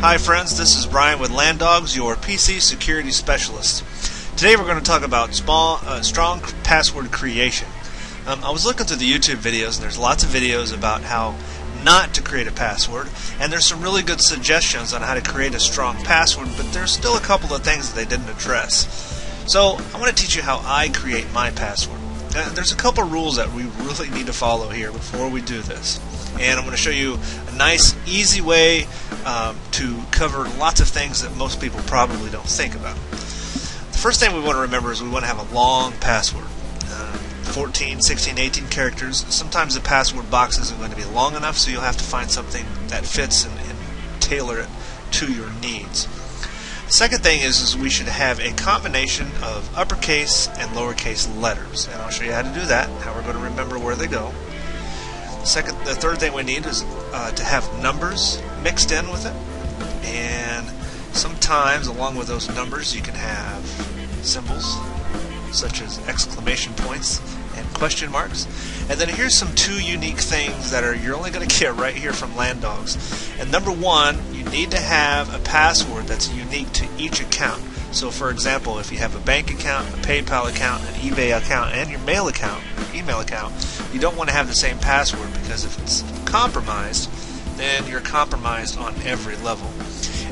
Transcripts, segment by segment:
Hi friends, this is Brian with LandDogs, your PC security specialist. Today we're going to talk about strong password creation. I was looking through the YouTube videos, and there's lots of videos about how not to create a password, and there's some really good suggestions on how to create a strong password, but there's still a couple of things that they didn't address. So I want to teach you how I create my password. There's a couple of rules that we really need to follow here before we do this. And I'm going to show you a nice, easy way to cover lots of things that most people probably don't think about. The first thing we want to remember is we want to have a long password. 14, 16, 18 characters. Sometimes the password box isn't going to be long enough, so you'll have to find something that fits and tailor it to your needs. The second thing is we should have a combination of uppercase and lowercase letters. And I'll show you how to do that, how we're going to remember where they go. The third thing we need is to have numbers mixed in with it, and sometimes along with those numbers you can have symbols such as exclamation points and question marks. And then here's some two unique things that you're only going to get right here from LandDogs. And number one, you need to have a password that's unique to each account. So for example, if you have a bank account, a PayPal account, an eBay account, and your email account, you don't want to have the same password, because if it's compromised, then you're compromised on every level.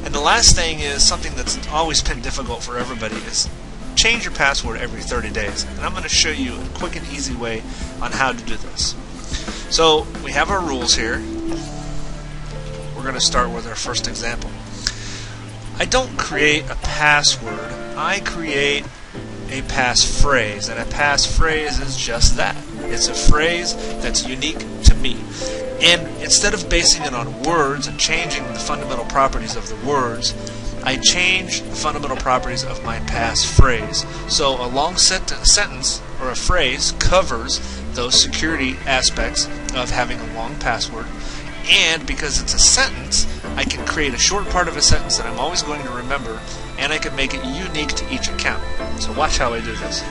And the last thing is something that's always been difficult for everybody is change your password every 30 days. And I'm going to show you a quick and easy way on how to do this. So we have our rules here. We're going to start with our first example. I don't create a password, I create a passphrase, and a passphrase is just that. It's a phrase that's unique to me. And instead of basing it on words and changing the fundamental properties of the words, I change the fundamental properties of my passphrase. So a long sentence or a phrase covers those security aspects of having a long password. And because it's a sentence, I can create a short part of a sentence that I'm always going to remember, and I can make it unique to each account. So watch how I do this.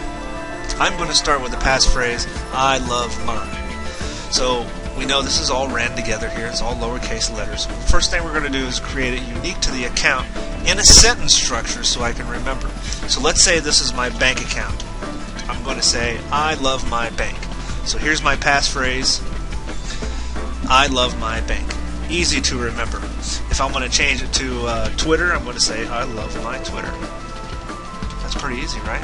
I'm going to start with the passphrase, I love mine. So we know this is all ran together here. It's all lowercase letters. First thing we're going to do is create it unique to the account in a sentence structure so I can remember. So let's say this is my bank account. I'm going to say, I love my bank. So here's my passphrase, I love my bank. Easy to remember. If I'm going to change it to Twitter, I'm going to say, I love my Twitter. That's pretty easy, right?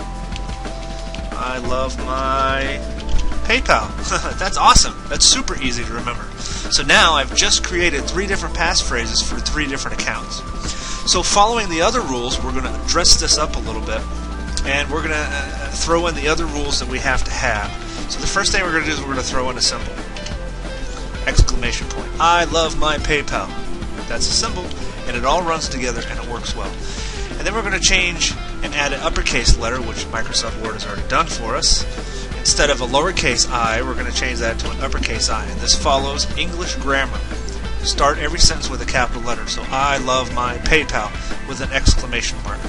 I love my PayPal. That's awesome. That's super easy to remember. So now I've just created 3 different passphrases for 3 different accounts. So following the other rules, we're going to dress this up a little bit, and we're going to throw in the other rules that we have to have. So the first thing we're going to do is we're going to throw in a symbol. Exclamation point. I love my PayPal. That's a symbol, and it all runs together and it works well. And then we're going to change and add an uppercase letter, which Microsoft Word has already done for us. Instead of a lowercase I, we're going to change that to an uppercase I. And this follows English grammar. Start every sentence with a capital letter. So I love my PayPal with an exclamation mark.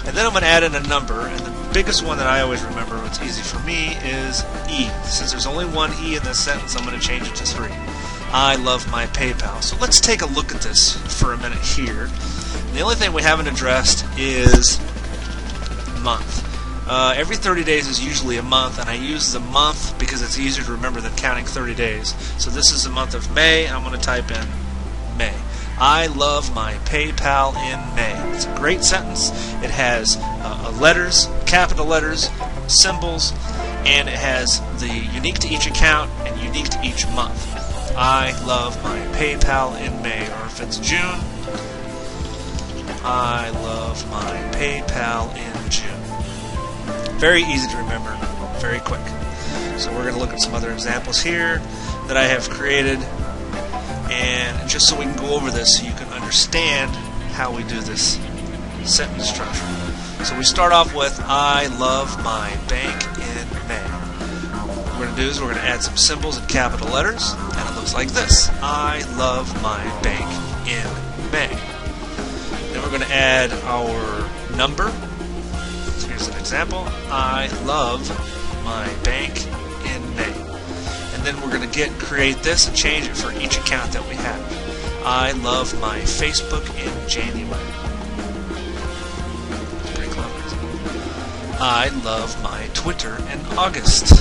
And then I'm going to add in a number, and the biggest one that I always remember, what's easy for me, is E. Since there's only one E in this sentence, I'm going to change it to 3. I love my PayPal. So let's take a look at this for a minute here. And the only thing we haven't addressed is month. Every 30 days is usually a month, and I use the month because it's easier to remember than counting 30 days. So this is the month of May. I'm going to type in May. I love my PayPal in May. It's a great sentence. It has letters, capital letters, symbols, and it has the unique to each account and unique to each month. I love my PayPal in May. Or if it's June, I love my PayPal in June. Very easy to remember, very quick. So we're going to look at some other examples here that I have created. And just so we can go over this so you can understand how we do this sentence structure. So we start off with, I love my bank in May. What we're going to do is we're going to add some symbols and capital letters, and it looks like this. I love my bank in May. Then we're going to add our number. Here's an example. I love my bank in May. And then we're going to create this and change it for each account that we have. I love my Facebook in January. It's pretty clever, isn't it? I love my Twitter in August.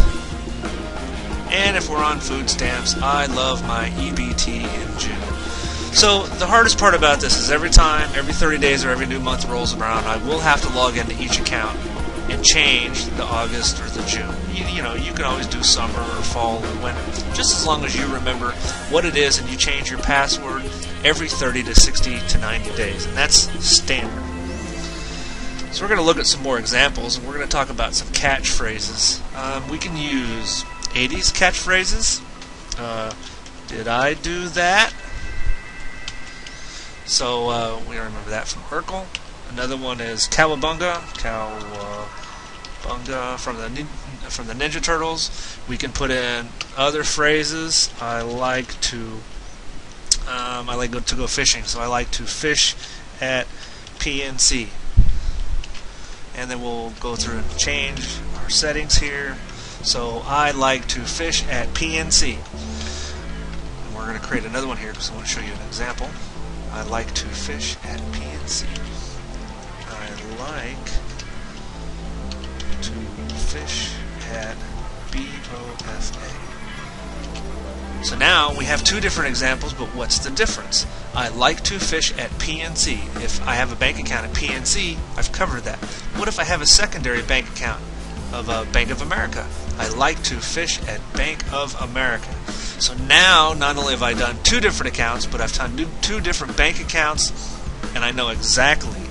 And if we're on food stamps, I love my EBT in June. So the hardest part about this is every 30 days or every new month rolls around, I will have to log into each account and change the August or the June. You know, you can always do summer or fall or winter, just as long as you remember what it is and you change your password every 30 to 60 to 90 days, and that's standard. So we're going to look at some more examples, and we're going to talk about some catchphrases. We can use 80s catchphrases. Did I do that? So we remember that from Urkel. Another one is Cowabunga. Cowabunga from the Ninja Turtles. We can put in other phrases. I like to go fishing, so I like to fish at PNC. And then we'll go through and change our settings here. So I like to fish at PNC. And we're going to create another one here because I want to show you an example. I like to fish at PNC. I like to fish at BOFA. So now we have two different examples, but what's the difference? I like to fish at PNC. If I have a bank account at PNC, I've covered that. What if I have a secondary bank account of Bank of America? I like to fish at Bank of America. So now, not only have I done two different accounts, but I've done two different bank accounts, and I know exactly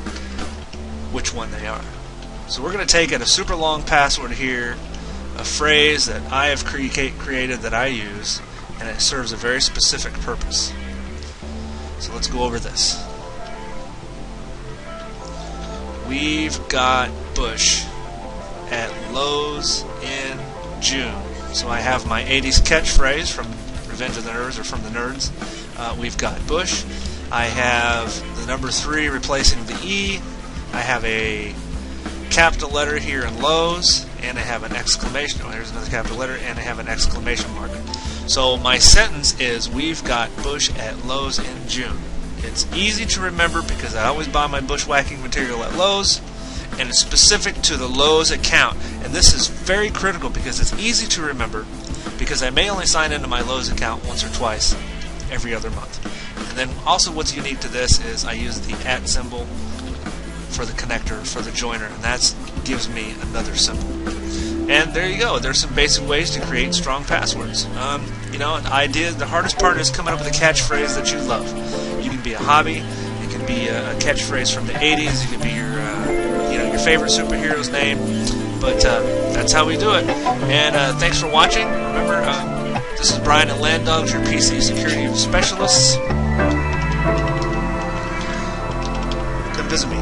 which one they are. So we're going to take a super long password here, a phrase that I have created that I use, and it serves a very specific purpose. So let's go over this. We've got Bush at Lowe's in June. So I have my 80s catchphrase from Revenge of the Nerds, or from the Nerds. We've got Bush. I have the number 3 replacing the E. I have a capital letter here in Lowe's, and I have an exclamation. Oh, there's another capital letter, and I have an exclamation mark. So my sentence is, we've got Bush at Lowe's in June. It's easy to remember because I always buy my bushwhacking material at Lowe's, and it's specific to the Lowe's account. And this is very critical because it's easy to remember because I may only sign into my Lowe's account once or twice every other month. And then also what's unique to this is I use the @ symbol for the connector, for the joiner, and that gives me another symbol. And there you go. There's some basic ways to create strong passwords. You know, the hardest part is coming up with a catchphrase that you love. You can be a hobby. It can be a catchphrase from the 80s. It can be your favorite superhero's name. But that's how we do it. And thanks for watching. Remember, this is Brian at Landdogs, your PC security specialists. Come visit me.